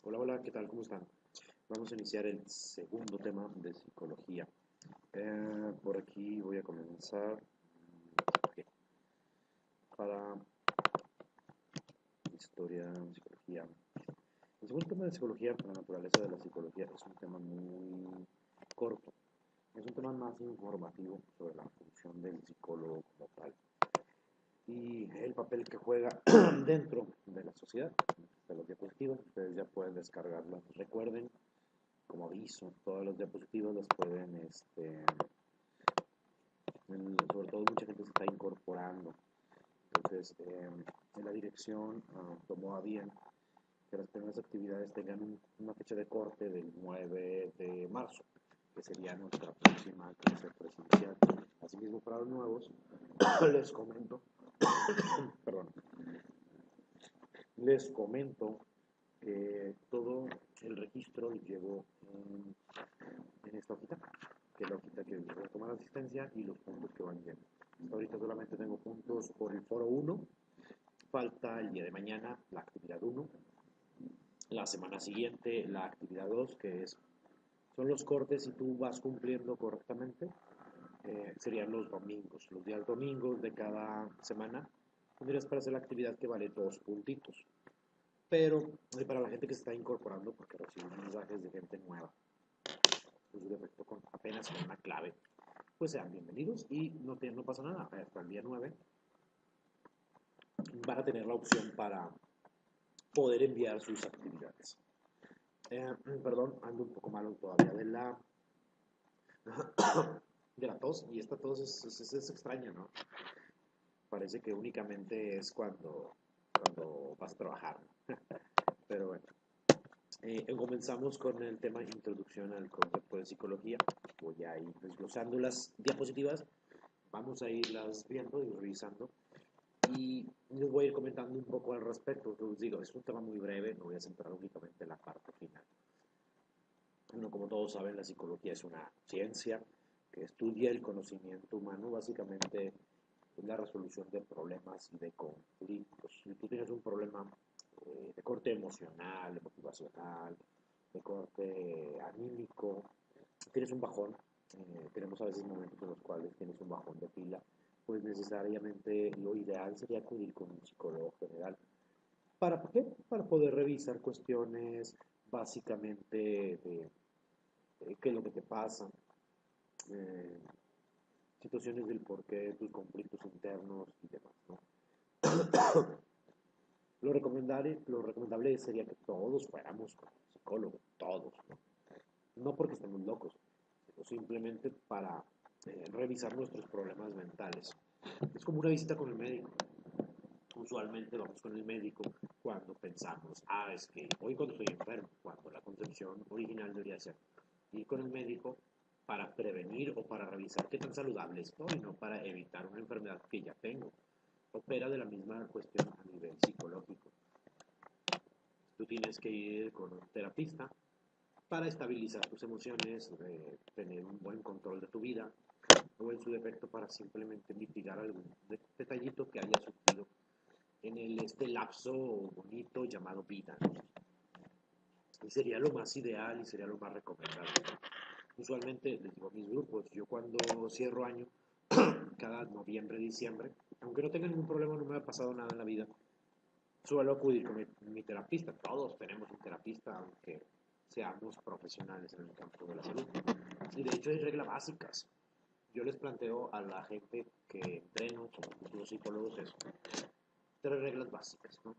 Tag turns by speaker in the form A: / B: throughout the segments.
A: Hola, hola, ¿qué tal? ¿Cómo están? Vamos a iniciar el segundo tema de psicología. Por aquí voy a comenzar ok, para historia, psicología. El segundo tema de psicología, la naturaleza de la psicología, es un tema muy corto. Es un tema más informativo sobre la función del psicólogo como tal y el papel que juega dentro de la sociedad. De los diapositivas, ustedes ya pueden descargarlas. Recuerden, como aviso, todas las diapositivas las pueden, sobre todo mucha gente se está incorporando. Entonces, en la dirección tomó a bien que las primeras actividades tengan una fecha de corte del 9 de marzo, que sería nuestra próxima clase presencial. Asimismo, para los nuevos, les comento, perdón, les comento que todo el registro lo llevo en esta hojita, que es la hojita que voy a tomar asistencia y los puntos que van yendo. Hasta ahorita solamente tengo puntos por el foro 1, falta el día de mañana la actividad 1, la semana siguiente la actividad 2, que son los cortes si tú vas cumpliendo correctamente, serían los domingos. Los días domingos de cada semana tendrías para hacer la actividad que vale 2 puntitos. Pero para la gente que se está incorporando, porque recibo mensajes de gente nueva, pues de efecto con apenas con una clave, pues sean bienvenidos y no pasa nada. Hasta el día 9 van a tener la opción para poder enviar sus actividades. Perdón, ando un poco malo todavía de la tos, y esta tos es extraña, ¿no? Parece que únicamente es cuando vas a trabajar, ¿no? Pero bueno, comenzamos con el tema de introducción al concepto de psicología. Voy a ir desglosando las diapositivas, vamos a irlas viendo y revisando, y les voy a ir comentando un poco al respecto. Les digo, es un tema muy breve, no voy a centrar únicamente en la parte final. Bueno, como todos saben, la psicología es una ciencia que estudia el conocimiento humano, básicamente es la resolución de problemas y de conflictos. Si tú tienes un problema de corte emocional, motivacional, de corte anímico, tienes un bajón, tenemos a veces momentos en los cuales tienes un bajón de pila, pues necesariamente lo ideal sería acudir con un psicólogo general. ¿Para qué? Para poder revisar cuestiones básicamente de qué es lo que te pasa, eh, situaciones del porqué de tus conflictos internos y demás, ¿no? Lo recomendable sería que todos fuéramos con un psicólogo, todos, ¿no? No porque estemos locos, sino simplemente para revisar nuestros problemas mentales. Es como una visita con el médico. Usualmente vamos con el médico cuando pensamos, es que hoy cuando estoy enfermo, cuando la concepción original debería ser ir con el médico para prevenir o para revisar qué tan saludable estoy, no para evitar una enfermedad que ya tengo. Opera de la misma cuestión a nivel psicológico. Tú tienes que ir con un terapista para estabilizar tus emociones, tener un buen control de tu vida, o en su defecto para simplemente mitigar algún detallito que haya surgido en este lapso bonito llamado vida. Y sería lo más ideal y sería lo más recomendable. Usualmente les digo a mis grupos, yo cuando cierro año, cada noviembre, diciembre, aunque no tenga ningún problema, no me ha pasado nada en la vida, suelo acudir con mi terapista. Todos tenemos un terapista, aunque seamos profesionales en el campo de la salud. Y de hecho hay reglas básicas. Yo les planteo a la gente que entreno, como los psicólogos, eso. 3 reglas básicas, ¿no?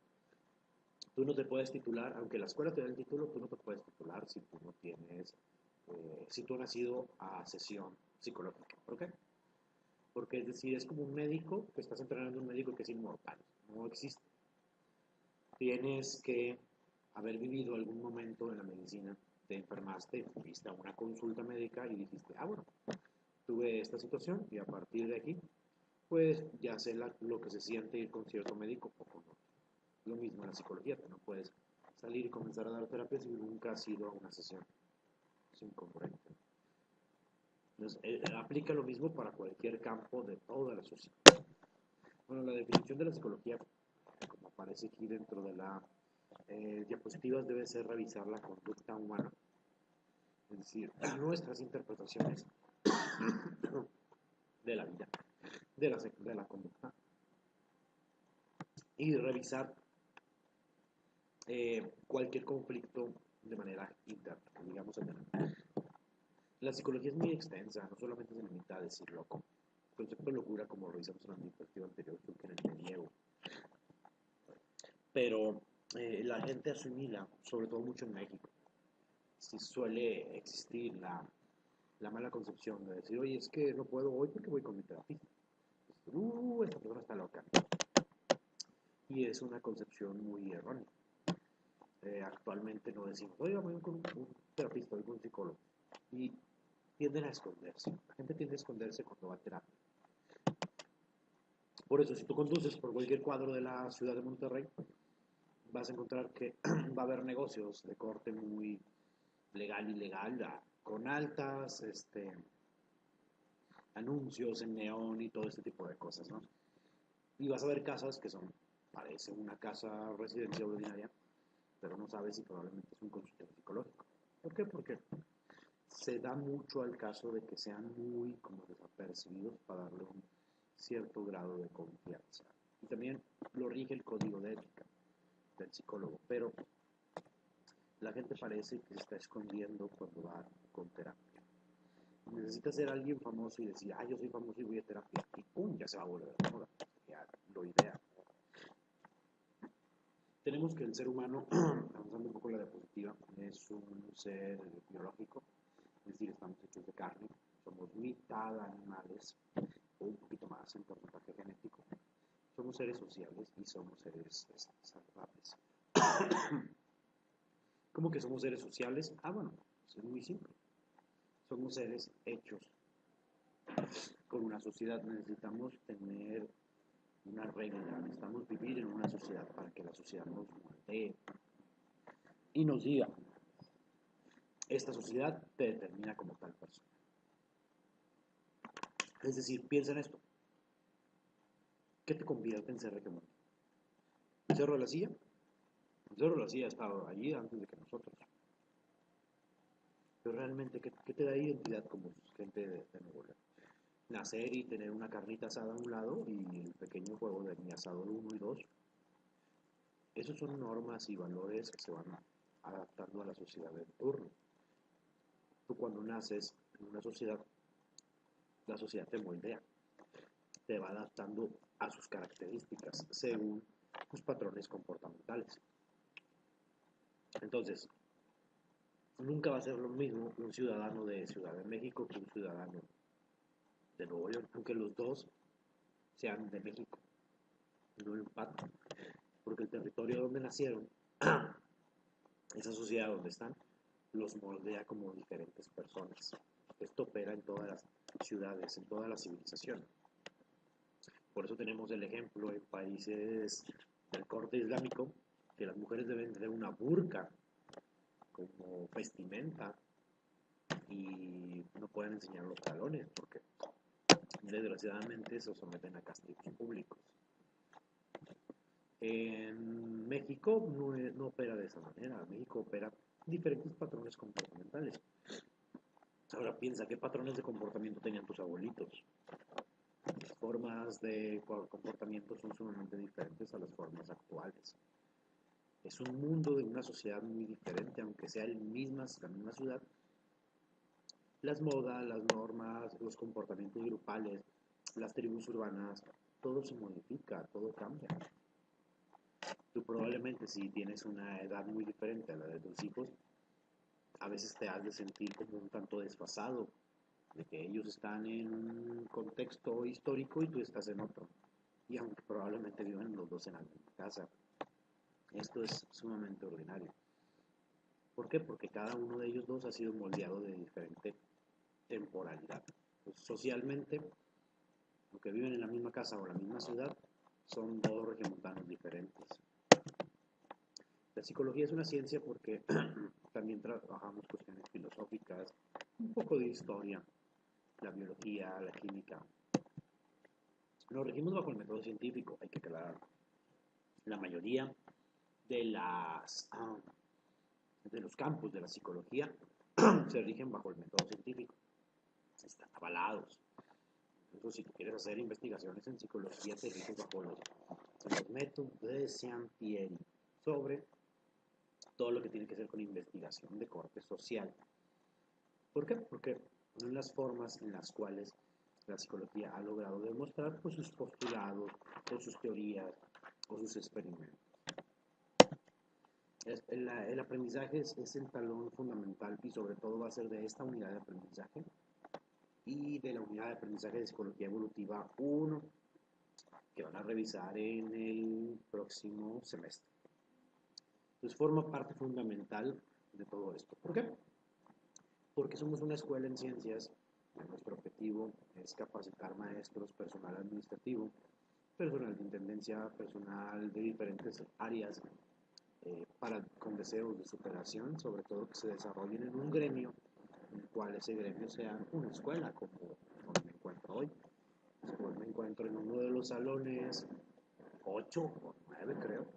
A: Tú no te puedes titular, aunque la escuela te da el título, tú no te puedes titular si tú no tienes, si tú no has ido a sesión psicológica. ¿Por qué? Porque es decir, es como un médico, que estás entrenando a un médico que es inmortal, no existe. Tienes que haber vivido algún momento en la medicina, te enfermaste, fuiste a una consulta médica y dijiste, bueno, tuve esta situación y a partir de aquí, pues ya sé lo que se siente ir con cierto médico o con otro. Lo mismo en la psicología, que no puedes salir y comenzar a dar terapia si nunca has ido a una sesión. Es incongruente. Entonces, aplica lo mismo para cualquier campo de toda la sociedad. Bueno, la definición de la psicología, como aparece aquí dentro de la diapositivas debe ser revisar la conducta humana, es decir, nuestras interpretaciones de la vida, de la conducta, y revisar cualquier conflicto de manera interna, digamos. La psicología es muy extensa, no solamente se limita a decir loco. El concepto de locura, como lo revisamos en la diapositiva anterior, creo que en el medievo. Pero la gente asimila, sobre todo mucho en México, sí suele existir la mala concepción de decir, oye, es que no puedo hoy porque voy con mi terapista. Esta persona está loca. Y es una concepción muy errónea. Actualmente no decimos, oiga, voy con un terapista, voy con un psicólogo. Y tienden a esconderse. La gente tiende a esconderse cuando va a terapia. Por eso, si tú conduces por cualquier cuadro de la ciudad de Monterrey, vas a encontrar que va a haber negocios de corte muy legal y ilegal, con altas anuncios en neón y todo este tipo de cosas, ¿no? Y vas a ver casas que parece una casa residencial ordinaria, pero no sabes si probablemente es un consultorio psicológico. ¿Por qué? Porque se da mucho al caso de que sean muy como desapercibidos para darle un cierto grado de confianza. Y también lo rige el código de ética del psicólogo, pero la gente parece que se está escondiendo cuando va con terapia. Necesita ser alguien famoso y decir, yo soy famoso y voy a terapia, y ¡pum!, ya se va a volver de moda. Ya lo ideal. Tenemos que el ser humano, avanzando un poco la diapositiva, es un ser biológico, es decir, estamos hechos de carne, somos mitad animales, o un poquito más en porcentaje genético. Somos seres sociales y somos seres saludables. ¿Cómo que somos seres sociales? Bueno, es muy simple. Somos seres hechos con una sociedad. Necesitamos tener una regla, necesitamos vivir en una sociedad para que la sociedad nos moldee y nos diga, esta sociedad te determina como tal persona. Es decir, piensa en esto. ¿Qué te convierte en ser hegemónico? ¿El Cerro de la Silla? El Cerro de la Silla ha estado allí antes de que nosotros. Pero realmente, ¿qué te da identidad como gente de Nuevo León? Nacer y tener una carnita asada a un lado y el pequeño juego de mi asador 1 y 2. Esos son normas y valores que se van adaptando a la sociedad del turno. Tú cuando naces en una sociedad, la sociedad te moldea, te va adaptando a sus características según tus patrones comportamentales. Entonces, nunca va a ser lo mismo un ciudadano de Ciudad de México que un ciudadano de Nuevo León, aunque los dos sean de México, no empatan, porque el territorio donde nacieron, esa sociedad donde están, los moldea como diferentes personas. Esto opera en todas las ciudades, en toda la civilización. Por eso tenemos el ejemplo en países del corte islámico, que las mujeres deben tener una burka como vestimenta y no pueden enseñar los talones porque desgraciadamente se someten a castigos públicos. En México no opera de esa manera. México opera diferentes patrones comportamentales. Ahora piensa, ¿qué patrones de comportamiento tenían tus abuelitos? Las formas de comportamiento son sumamente diferentes a las formas actuales. Es un mundo de una sociedad muy diferente, aunque sea la misma ciudad. Las modas, las normas, los comportamientos grupales, las tribus urbanas, todo se modifica, todo cambia. Tú probablemente si tienes una edad muy diferente a la de tus hijos, a veces te has de sentir como un tanto desfasado, de que ellos están en un contexto histórico y tú estás en otro. Y aunque probablemente vivan los dos en la misma casa, esto es sumamente ordinario. ¿Por qué? Porque cada uno de ellos dos ha sido moldeado de diferente temporalidad. Pues, socialmente, aunque viven en la misma casa o la misma ciudad, son dos regiomontanos diferentes. La psicología es una ciencia porque también trabajamos cuestiones filosóficas, un poco de historia, la biología, la química. Nos regimos bajo el método científico, hay que aclarar. La mayoría de de los campos de la psicología se rigen bajo el método científico, están avalados. Entonces, si tú quieres hacer investigaciones en psicología, te riges bajo los métodos de Sampieri sobre todo lo que tiene que ver con investigación de corte social. ¿Por qué? Porque son las formas en las cuales la psicología ha logrado demostrar pues, sus postulados, o sus teorías, o sus experimentos. El aprendizaje es el talón fundamental y sobre todo va a ser de esta unidad de aprendizaje y de la unidad de aprendizaje de psicología evolutiva 1 que van a revisar en el próximo semestre. Entonces forma parte fundamental de todo esto. ¿Por qué? Porque somos una escuela en ciencias. Nuestro objetivo es capacitar maestros, personal administrativo, personal de intendencia, personal de diferentes áreas con deseos de superación, sobre todo que se desarrollen en un gremio, en el cual ese gremio sea una escuela, como donde me encuentro hoy. Después me encuentro en uno de los salones 8 o 9 creo,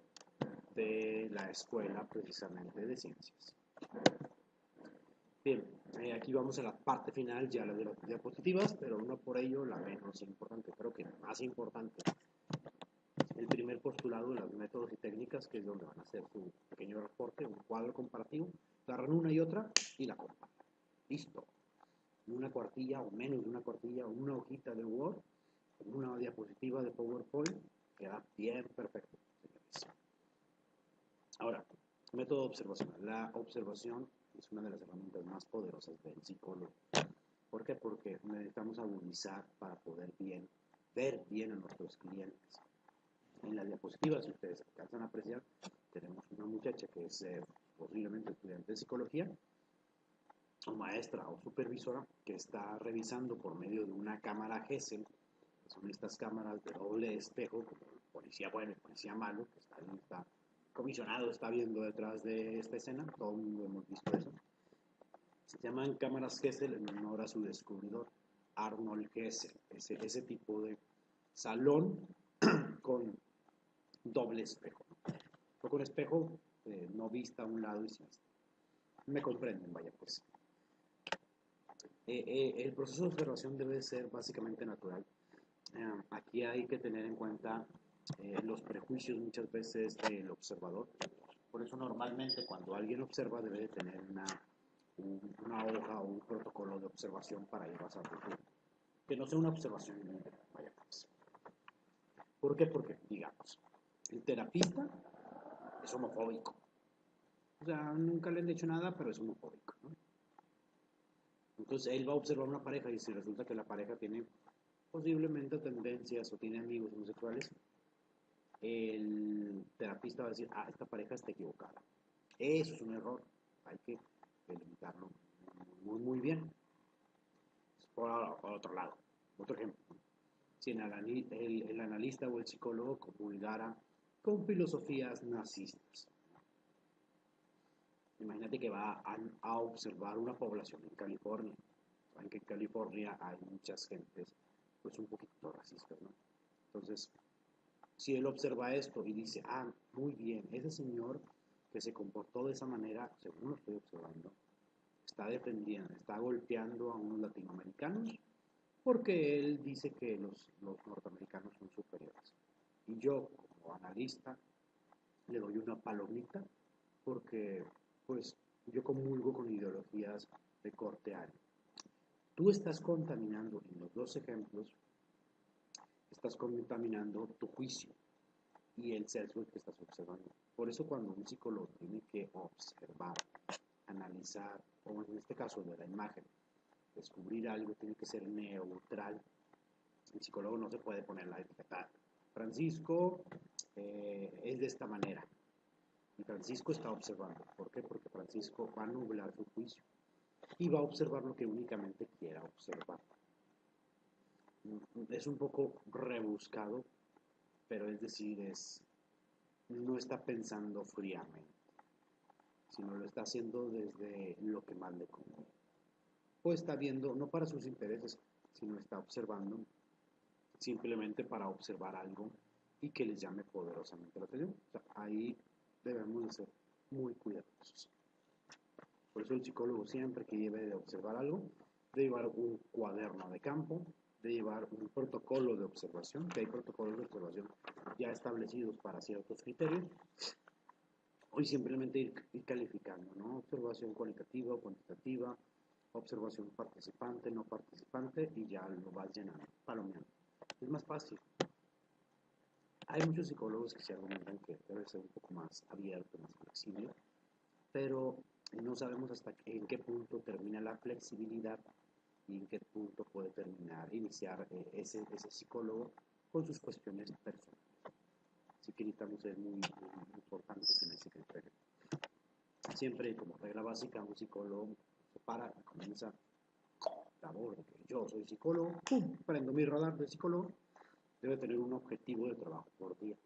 A: de la escuela precisamente de ciencias. Bien, aquí vamos a la parte final ya de las diapositivas, pero no por ello la menos importante, creo que la más importante. El primer postulado de los métodos y técnicas, que es donde van a hacer su pequeño reporte, un cuadro comparativo, agarran una y otra y la comparan. Listo. Una cuartilla o menos de una cuartilla o una hojita de Word, una diapositiva de PowerPoint, queda bien perfecto. Ahora, método observacional. La observación es una de las herramientas más poderosas del psicólogo. ¿Por qué? Porque necesitamos agudizar para poder ver bien a nuestros clientes. En la diapositiva, si ustedes alcanzan a apreciar, tenemos una muchacha que es posiblemente estudiante de psicología, o maestra o supervisora, que está revisando por medio de una cámara Gesell, que son estas cámaras de doble espejo, como el policía bueno y el policía malo, que está comisionado, está viendo detrás de esta escena, todo el mundo hemos visto eso. Se llaman cámaras Gesell en honor a su descubridor, Arnold Gesell, ese tipo de salón con doble espejo, o con espejo no vista a un lado y sin vista. Me comprenden, vaya pues. El proceso de observación debe ser básicamente natural. Aquí hay que tener en cuenta los prejuicios muchas veces del observador. Por eso normalmente cuando alguien observa debe de tener una hoja o un protocolo de observación para ir basando. Que no sea una observación libre, vaya pues. ¿Por qué? Porque, digamos, el terapista es homofóbico. O sea, nunca le han dicho nada, pero es homofóbico, ¿no? Entonces él va a observar una pareja y si resulta que la pareja tiene posiblemente tendencias o tiene amigos homosexuales, el terapista va a decir, esta pareja está equivocada. Eso es un error, hay que delimitarlo muy bien. Por otro lado, otro ejemplo, si el analista o el psicólogo comulgara con filosofías nazistas, imagínate que va a observar una población en California. Saben que en California hay muchas gentes, pues un poquito racistas, ¿no? Entonces, si él observa esto y dice, muy bien, ese señor que se comportó de esa manera, según lo estoy observando, está defendiendo, está golpeando a unos latinoamericanos porque él dice que los norteamericanos son superiores. Y yo, como analista, le doy una palomita porque pues yo comulgo con ideologías de corte ario. Tú estás contaminando, en los dos ejemplos, estás contaminando tu juicio y el sesgo que estás observando. Por eso cuando un psicólogo tiene que observar, analizar, o en este caso de la imagen, descubrir algo, tiene que ser neutral. El psicólogo no se puede poner la etiqueta. Francisco es de esta manera. Y Francisco está observando. ¿Por qué? Porque Francisco va a nublar su juicio y va a observar lo que únicamente quiera observar. Es un poco rebuscado, pero es decir, no está pensando fríamente, sino lo está haciendo desde lo que más le conviene. O está viendo, no para sus intereses, sino está observando simplemente para observar algo y que les llame poderosamente la atención. O sea, ahí debemos de ser muy cuidadosos. Por eso el psicólogo siempre que debe de observar algo, de llevar un cuaderno de campo, de llevar un protocolo de observación, que hay protocolos de observación ya establecidos para ciertos criterios, y simplemente ir calificando, ¿no? Observación cualitativa o cuantitativa, observación participante, no participante, y ya lo vas llenando, palomeando. Es más fácil. Hay muchos psicólogos que se argumentan que debe ser un poco más abierto, más flexible, pero no sabemos hasta en qué punto termina la flexibilidad y en qué punto puede iniciar ese psicólogo con sus cuestiones personales. Así que necesitamos ser muy importantes en ese criterio. Siempre, como regla básica, un psicólogo se para y comienza labor de que yo soy psicólogo, ¡pum! Prendo mi radar de psicólogo, debe tener un objetivo de trabajo por día.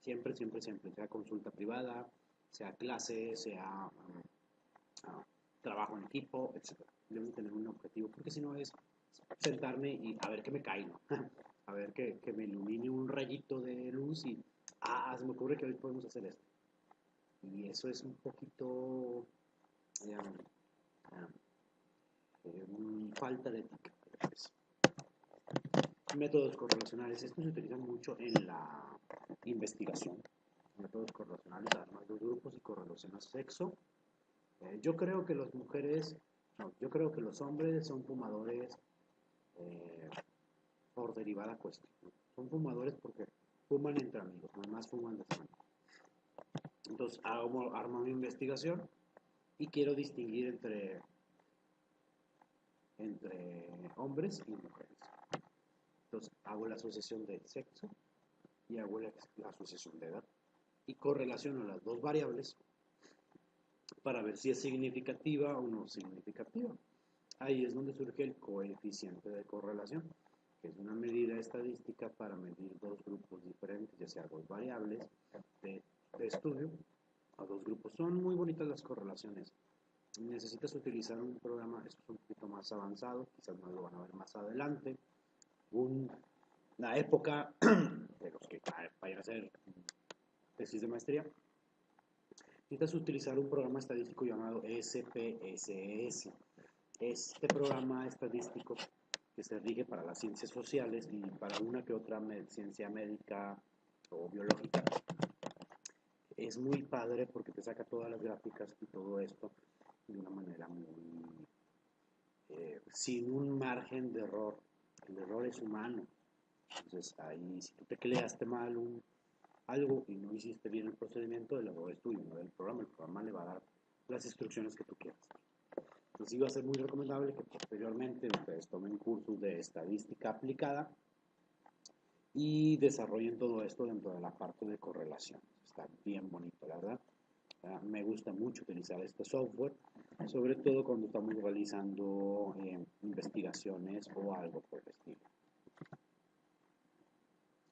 A: Siempre, siempre, siempre, sea consulta privada, sea clase, sea trabajo en equipo, etc. Debe tener un objetivo, porque si no es sentarme y a ver qué me cae, ¿no? A ver que me ilumine un rayito de luz y, se me ocurre que hoy podemos hacer esto. Y eso es un poquito falta de ética. Métodos correlacionales, estos se utilizan mucho en la investigación. Métodos correlacionales, armas de grupos y correlaciones sexo. Yo creo que las mujeres, no, yo creo que los hombres son fumadores por derivada cuestión. Son fumadores porque fuman entre amigos, no más fuman de semana. Entonces armo mi investigación y quiero distinguir entre hombres y mujeres. Entonces hago la asociación de sexo y hago la asociación de edad y correlaciono las dos variables para ver si es significativa o no significativa. Ahí es donde surge el coeficiente de correlación, que es una medida estadística para medir dos grupos diferentes, ya sea dos variables de estudio a dos grupos. Son muy bonitas las correlaciones. Necesitas utilizar un programa, esto es un poquito más avanzado, quizás no lo van a ver más adelante, una época de los que vayan a hacer tesis de maestría, necesitas utilizar un programa estadístico llamado SPSS. Este programa estadístico que se rige para las ciencias sociales y para una que otra ciencia médica o biológica, es muy padre porque te saca todas las gráficas y todo esto de una manera muy sin un margen de error. El error es humano. Entonces ahí si tú te creaste mal algo y no hiciste bien el procedimiento, el error es tuyo, no del programa. El programa le va a dar las instrucciones que tú quieras. Entonces iba a ser muy recomendable que posteriormente ustedes tomen cursos de estadística aplicada y desarrollen todo esto dentro de la parte de correlación. Está bien bonito, la verdad. Me gusta mucho utilizar este software, sobre todo cuando estamos realizando investigaciones o algo por el estilo.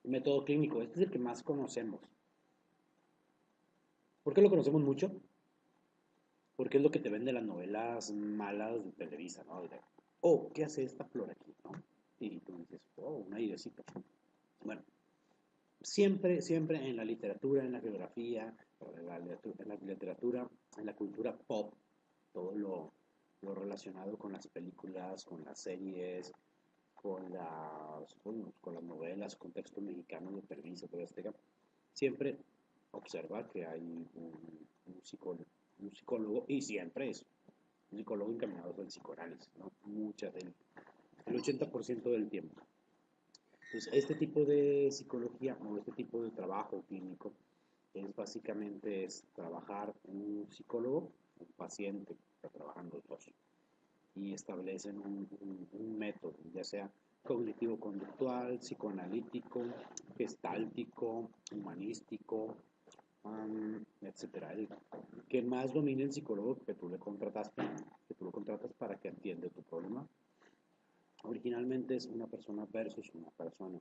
A: Método clínico, este es el que más conocemos. ¿Por qué lo conocemos mucho? Porque es lo que te vende las novelas malas de Televisa, ¿no? ¿Qué hace esta flor aquí, no? Y tú dices, un airecito. Bueno, siempre, siempre en la literatura, en la geografía, en la literatura, en la cultura pop, todo lo relacionado con las películas, con las series, con las novelas, contexto mexicano de Televisa, de Azteca, siempre observa que hay un psicólogo, y siempre es un psicólogo encaminado al psicoanálisis, ¿no? El 80% del tiempo. Entonces, este tipo de psicología o este tipo de trabajo clínico es básicamente trabajar un psicólogo, un paciente, está trabajando dos, y establecen un método, ya sea cognitivo-conductual, psicoanalítico, gestáltico, humanístico, etcétera. El que más domine el psicólogo que tú lo contratas para que atienda tu problema. Originalmente es una persona versus una persona.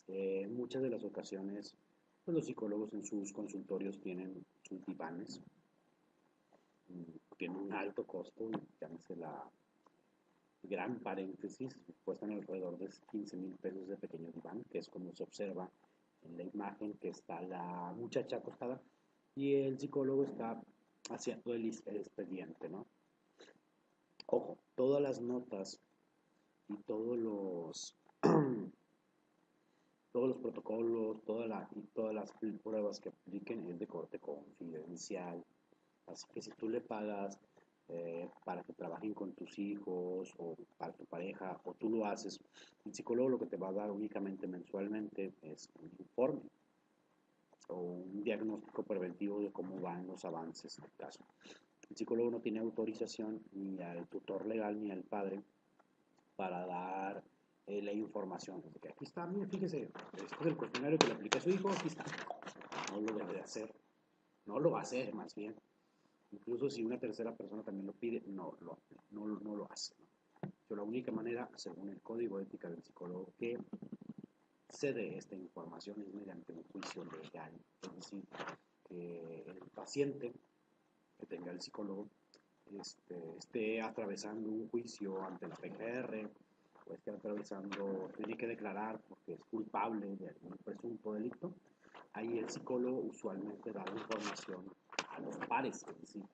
A: En muchas de las ocasiones, pues los psicólogos en sus consultorios tienen sus divanes, tienen un alto costo, llámese la gran paréntesis, cuestan alrededor de 15,000 pesos de pequeño diván, que es como se observa en la imagen que está la muchacha acostada. y el psicólogo está haciendo el expediente, ¿no? Ojo, todas las notas y todos los protocolos, y todas las pruebas que apliquen es de corte confidencial. Así que si tú le pagas para que trabajen con tus hijos o para tu pareja o tú lo haces, el psicólogo lo que te va a dar únicamente mensualmente es un informe o un diagnóstico preventivo de cómo van los avances del caso. El psicólogo no tiene autorización ni al tutor legal ni al padre para dar la información. Porque aquí está, mire, fíjese, este es el cuestionario que le apliqué a su hijo, aquí está. No lo debe de hacer, no lo va a hacer más bien. Incluso si una tercera persona también lo pide, no lo hace. ¿No? Pero la única manera, según el código de ética del psicólogo, que se dé esta información es mediante un juicio legal. Es decir, que el paciente que tenga el psicólogo esté atravesando un juicio ante la PGR o esté atravesando, tiene que declarar porque es culpable de algún presunto delito, ahí el psicólogo usualmente da la información a los pares, es decir,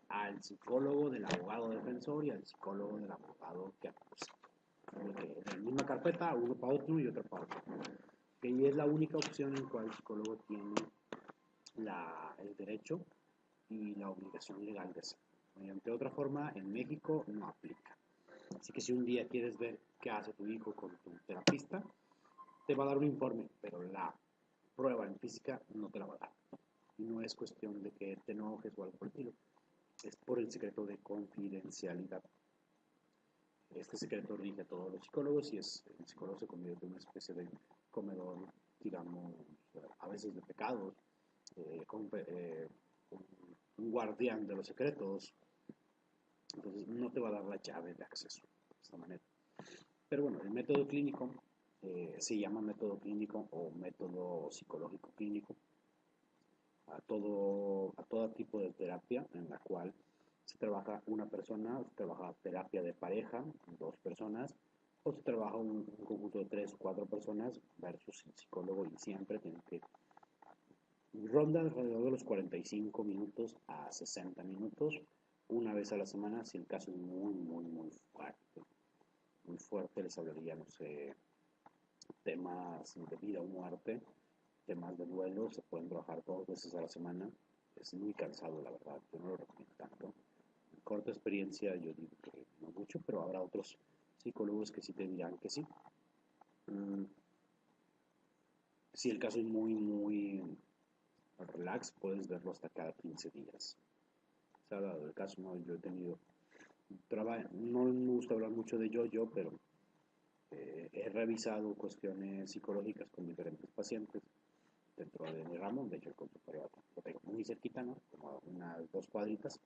A: al psicólogo del abogado defensor y al psicólogo del abogado que acusa. En la misma carpeta, uno para otro y otro para otro. Y es la única opción en la cual el psicólogo tiene el derecho y la obligación legal de hacerlo. Mediante otra forma, en México no aplica. Así que si un día quieres ver qué hace tu hijo con tu terapista, te va a dar un informe, pero la prueba en física no te la va a dar. Y no es cuestión de que te enojes o algo por el estilo. Es por el secreto de confidencialidad. Este secreto rige a todos los psicólogos y el psicólogo se convierte en una especie de comedor, digamos, a veces de pecados, un guardián de los secretos. Entonces no te va a dar la llave de acceso de esta manera. Pero bueno, el método clínico se llama método clínico o método psicológico clínico a todo tipo de terapia en la cual se trabaja una persona, se trabaja terapia de pareja, dos personas, o se trabaja un conjunto de 3 o 4 personas versus el psicólogo y siempre tiene que ronda alrededor de los 45 minutos a 60 minutos, una vez a la semana, si el caso es muy, muy, muy fuerte, les hablaría, no sé, temas de vida o muerte, temas de duelo, se pueden trabajar 2 veces a la semana, es muy cansado la verdad, yo no lo recomiendo tanto. En corta experiencia yo digo que no mucho, pero habrá otros psicólogos que sí te dirán que sí. Si el caso es muy, muy relax, puedes verlo hasta cada 15 días. Se ha dado el caso, ¿no? Yo he tenido no me gusta hablar mucho de yo, pero he revisado cuestiones psicológicas con diferentes pacientes dentro de mi ramo. De hecho, el consultorio lo tengo muy cerquita, ¿no? Como unas 2 cuadritas.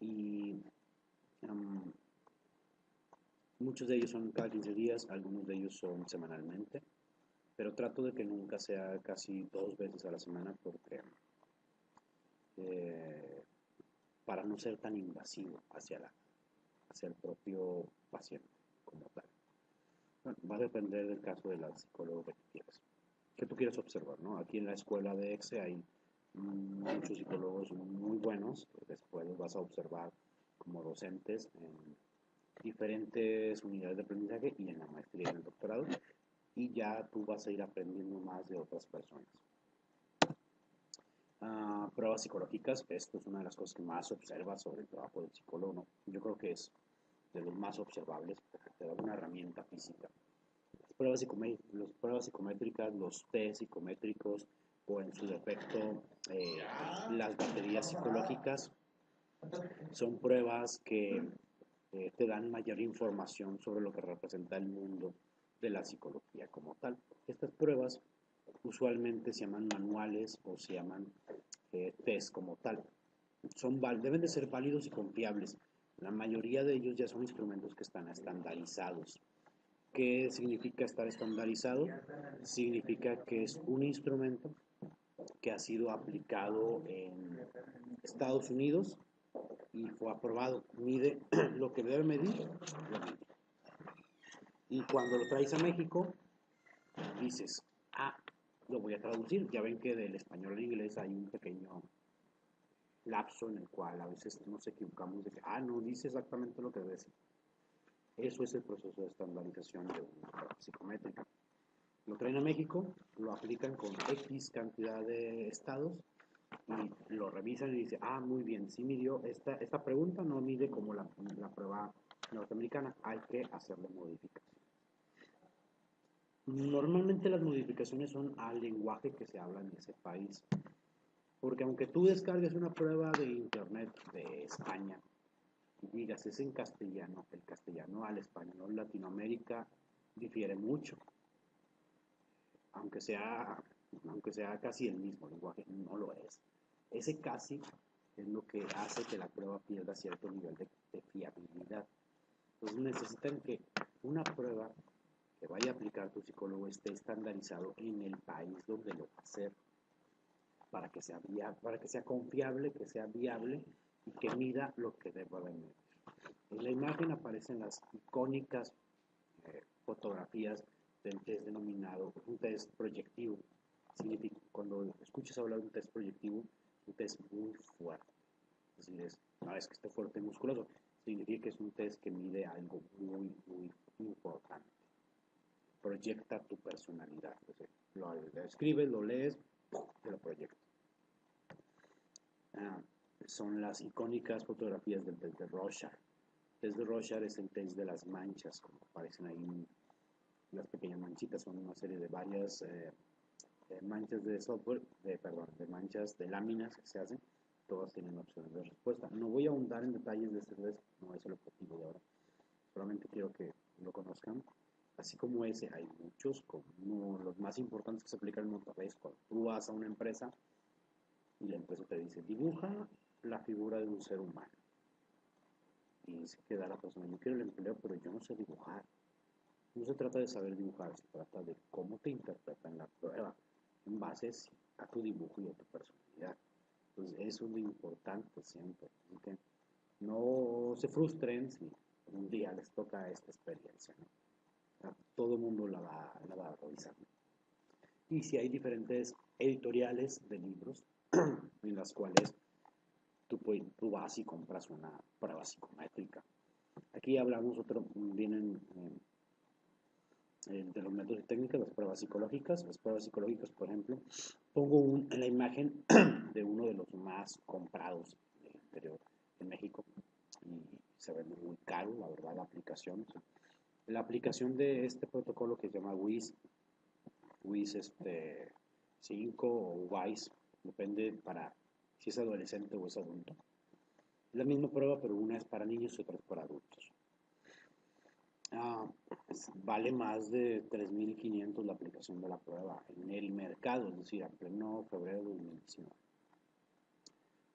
A: Y muchos de ellos son cada 15 días, algunos de ellos son semanalmente, pero trato de que nunca sea casi 2 veces a la semana porque para no ser tan invasivo hacia el propio paciente como tal. Bueno, va a depender del caso de la psicóloga que tú quieras observar, ¿no? Aquí en la escuela de EXE hay muchos psicólogos muy buenos, después los vas a observar como docentes en diferentes unidades de aprendizaje y en la maestría y en el doctorado, y ya tú vas a ir aprendiendo más de otras personas. Pruebas psicológicas, esto es una de las cosas que más observas sobre el trabajo del psicólogo, ¿no? Yo creo que es de los más observables porque te da una herramienta física. Las pruebas psicométricas, los test psicométricos o en su defecto las baterías psicológicas son pruebas que te dan mayor información sobre lo que representa el mundo de la psicología como tal. Estas pruebas usualmente se llaman manuales o se llaman test como tal. Deben de ser válidos y confiables. La mayoría de ellos ya son instrumentos que están estandarizados. ¿Qué significa estar estandarizado? Significa que es un instrumento que ha sido aplicado en Estados Unidos y fue aprobado. Mide lo que debe medir, lo mide. Y cuando lo traes a México, dices, lo voy a traducir. Ya ven que del español al inglés hay un pequeño lapso en el cual a veces nos equivocamos de que, no dice exactamente lo que debe decir. Eso es el proceso de estandarización de una prueba psicométrica. Lo traen a México, lo aplican con X cantidad de estados y lo revisan y dicen, muy bien, sí midió esta pregunta, no mide como la prueba norteamericana, hay que hacerle modificaciones. Normalmente las modificaciones son al lenguaje que se habla en ese país, porque aunque tú descargues una prueba de internet de España y digas es en castellano, el castellano al español Latinoamérica difiere mucho, aunque sea casi el mismo lenguaje, no lo es. Ese casi es lo que hace que la prueba pierda cierto nivel de fiabilidad. Entonces necesitan que una prueba que vaya a aplicar tu psicólogo esté estandarizado en el país donde lo va a hacer, para que sea confiable, que sea viable y que mida lo que deba de medir. En la imagen aparecen las icónicas fotografías del test denominado un test proyectivo. Significa, cuando escuchas hablar de un test proyectivo, un test muy fuerte. Es decir, no es que esté fuerte y musculoso, significa que es un test que mide algo muy, muy importante. Proyecta tu personalidad. Lo escribes, lo lees, te lo proyecta. Son las icónicas fotografías del test de Rorschach. El test de Rorschach es el test de las manchas, como aparecen ahí las pequeñas manchitas, son una serie de varias manchas de software, de manchas de láminas que se hacen, todas tienen opciones de respuesta. No voy a ahondar en detalles de este test, no es el objetivo de ahora, solamente quiero que lo conozcan. Así como ese, hay muchos, como los más importantes que se aplican en Monterrey es cuando tú vas a una empresa y la empresa te dice, dibuja la figura de un ser humano. Y se queda la persona, yo quiero el empleo, pero yo no sé dibujar. No se trata de saber dibujar, se trata de cómo te interpretan la prueba en base a tu dibujo y a tu personalidad. Entonces, eso es lo importante siempre. Así que no se frustren si un día les toca esta experiencia, ¿no? Todo el mundo la va a revisar, ¿no? Y si hay diferentes editoriales de libros en las cuales tú vas y compras una prueba psicométrica. Aquí hablamos vienen de los métodos y técnicas, las pruebas psicológicas. Las pruebas psicológicas, por ejemplo, pongo en la imagen de uno de los más comprados del interior de México y se vende muy caro, la verdad, la aplicación. La aplicación de este protocolo que se llama WIS 5 o WISE, depende para si es adolescente o es adulto. Es la misma prueba, pero una es para niños y otra es para adultos. Vale más de 3.500 la aplicación de la prueba en el mercado, es decir, en pleno febrero de 2019.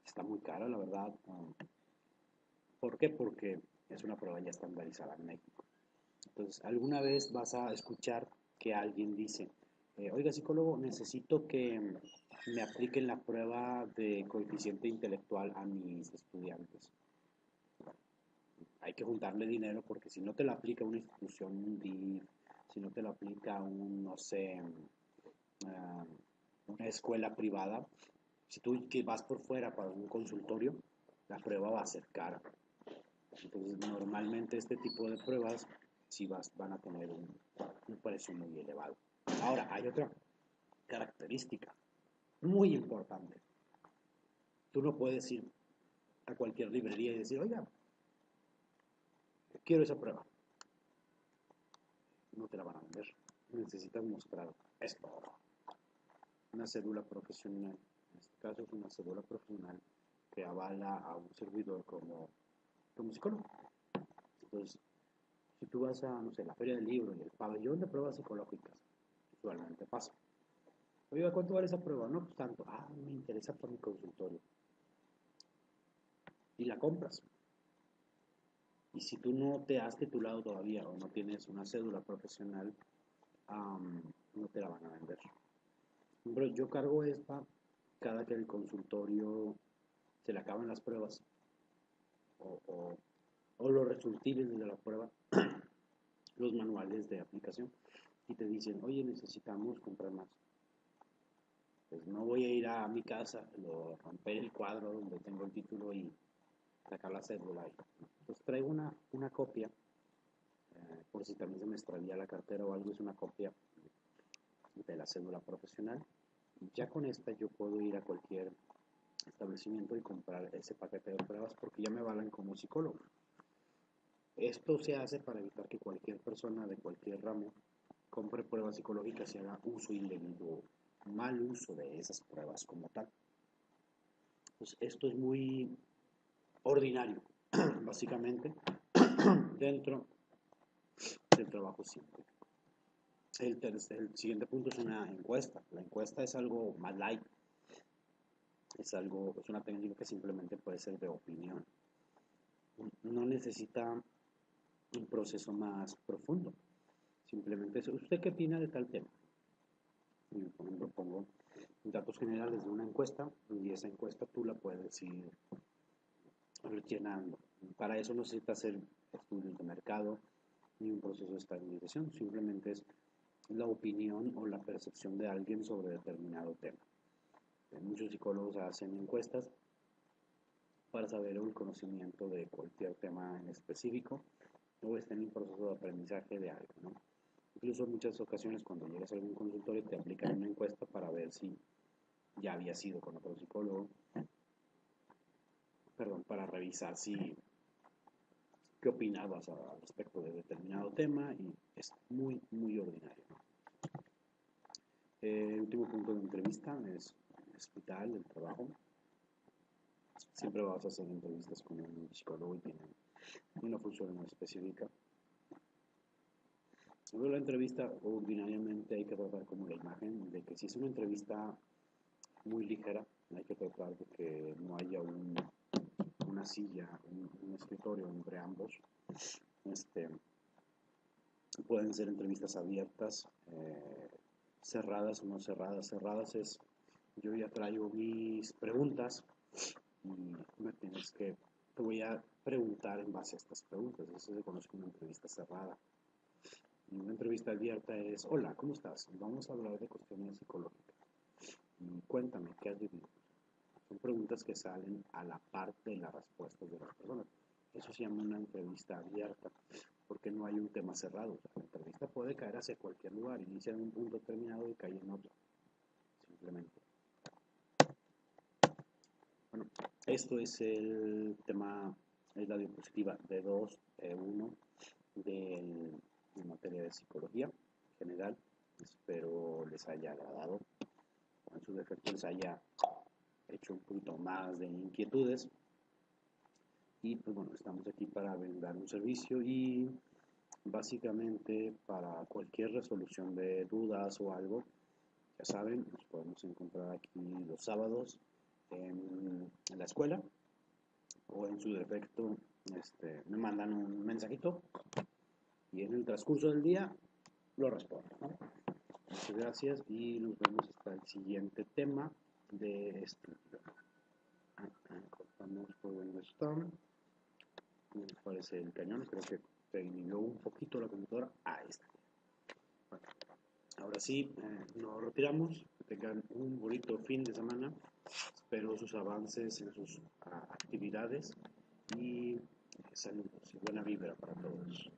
A: Está muy cara, la verdad. ¿Por qué? Porque es una prueba ya estandarizada en México. Entonces, alguna vez vas a escuchar que alguien dice, oiga, psicólogo, necesito que me apliquen la prueba de coeficiente intelectual a mis estudiantes. Hay que juntarle dinero porque si no te lo aplica una institución, un DIF, si no te lo aplica no sé, una escuela privada, si tú que vas por fuera para un consultorio, la prueba va a ser cara. Entonces, normalmente este tipo de pruebas sí van a tener un precio muy elevado. Ahora, hay otra característica muy importante. Tú no puedes ir a cualquier librería y decir, oiga, quiero esa prueba. No te la van a vender. Necesitas mostrar esto. Una cédula profesional. En este caso es una cédula profesional que avala a un servidor como psicólogo. Entonces, si tú vas a, no sé, la feria del libro y el pabellón de pruebas psicológicas, usualmente pasa. Oiga, ¿cuánto vale esa prueba? No, pues tanto. Me interesa por mi consultorio. Y la compras. Y si tú no te has titulado todavía o no tienes una cédula profesional, no te la van a vender. Pero yo cargo esta cada que el consultorio se le acaban las pruebas o los resultados de la prueba, los manuales de aplicación, y te dicen, oye, necesitamos comprar más. Pues no voy a ir a mi casa, romper el cuadro donde tengo el título y sacar la cédula. Pues traigo una copia, por si también se me extravía la cartera o algo, es una copia de la cédula profesional. Y ya con esta yo puedo ir a cualquier establecimiento y comprar ese paquete de pruebas porque ya me valen como psicólogo. Esto se hace para evitar que cualquier persona de cualquier ramo compre pruebas psicológicas y haga uso indebido, mal uso de esas pruebas como tal. Pues esto es muy ordinario, básicamente, dentro del trabajo científico. El siguiente punto es una encuesta. La encuesta es algo más light, es una técnica que simplemente puede ser de opinión. No necesita un proceso más profundo. Simplemente es, ¿usted qué opina de tal tema? Y, por ejemplo, pongo datos generales de una encuesta y esa encuesta tú la puedes ir rellenando. Para eso no necesita hacer estudios de mercado ni un proceso de estandarización, simplemente es la opinión o la percepción de alguien sobre determinado tema. Muchos psicólogos hacen encuestas para saber el conocimiento de cualquier tema en específico o estén en proceso de aprendizaje de algo, ¿no? Incluso en muchas ocasiones cuando llegas a algún consultorio te aplican una encuesta para ver si ya habías ido con otro psicólogo, para revisar si qué opinabas al respecto de determinado tema y es muy, muy ordinario. El último punto de entrevista es vital, el trabajo. Siempre vas a hacer entrevistas con un psicólogo y tienen una función muy específica. Luego la entrevista ordinariamente hay que tratar como la imagen de que si es una entrevista muy ligera, hay que tratar de que no haya una silla, un escritorio entre ambos. Pueden ser entrevistas abiertas, cerradas o no cerradas. Cerradas es, yo ya traigo mis preguntas y te voy a preguntar en base a estas preguntas. Eso se conoce como una entrevista cerrada. Y una entrevista abierta es, hola, ¿cómo estás? Vamos a hablar de cuestiones psicológicas. Y cuéntame, ¿qué has vivido? Son preguntas que salen a la parte de las respuestas de las personas. Eso se llama una entrevista abierta, porque no hay un tema cerrado. O sea, la entrevista puede caer hacia cualquier lugar, inicia en un punto determinado y cae en otro. Simplemente. Bueno, esto es el tema, es la diapositiva de 2.1 de materia de psicología general. Espero les haya agradado, en su defecto les haya hecho un poquito más de inquietudes. Y pues bueno, estamos aquí para brindar un servicio y básicamente para cualquier resolución de dudas o algo, ya saben, nos podemos encontrar aquí los sábados en la escuela o en su defecto me mandan un mensajito y en el transcurso del día lo respondo, ¿no? Muchas gracias y nos vemos hasta el siguiente tema de estructura. Cortamos por donde está. ¿Cómo les parece el cañón? Creo que se inhibió un poquito la computadora. Ahí está. Bueno, ahora sí, nos retiramos. Que tengan un bonito fin de semana. Espero sus avances en sus actividades y saludos y buena vibra para todos.